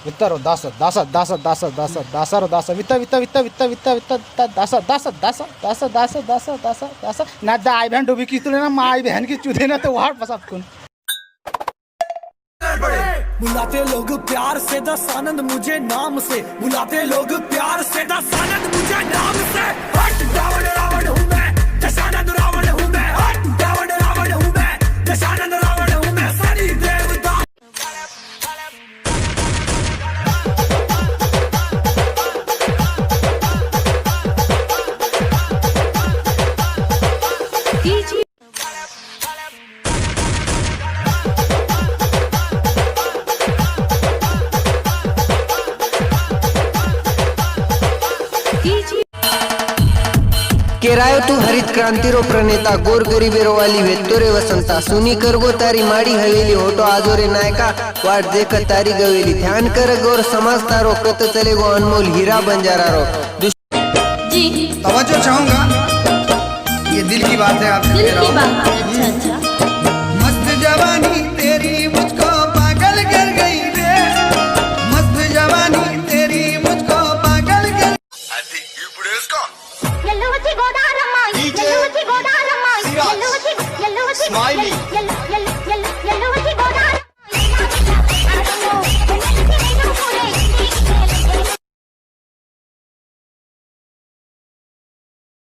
वित्तरो दास दास दास दास दास दासरो दास वित्त वित्त वित्त वित्त वित्त वित्त दास दास दास दास दास दास दास दास ना दा आई बहन डूबी की तुले ना माँ आई बहन की चूधे ना तो वाट पसाब कुन बुलाते लोग प्यार से दस आनंद मुझे नाम से, बुलाते लोग प्यार से दस आनंद मुझे नाम से। हट रावण रावण हूँ मैं, दशानंद रावण हूँ मैं। हट रावण रावण हूँ मैं, दशानंद रावण हूँ मैं। सनी देवता केरायो तू हरित क्रांति रो प्रणेता, गोर गरीबे रो वाली वेतो रे वसंता। सुनी करगो तारी माड़ी हवेली, होटो आजो रे नायका वाट देख तारी गवेली। ध्यान कर गोर समाज तारो, कत चले गो अनमोल हीरा बंजारा रो। जी तवज्जो चाहूंगा, ये दिल की बात है आपसे दिल कह रहा की हूं। बात है। अच्छा मस्त जवानी तेरी मुझको पागल कर गई रे, मस्त जवानी तेरी मुझको पागल कर। ఎల్లువచి గోదారమ్మ ఎల్లువచి గోదారమ్మ ఎల్లువచి ఎల్లువచి Smiley. ఎల్లు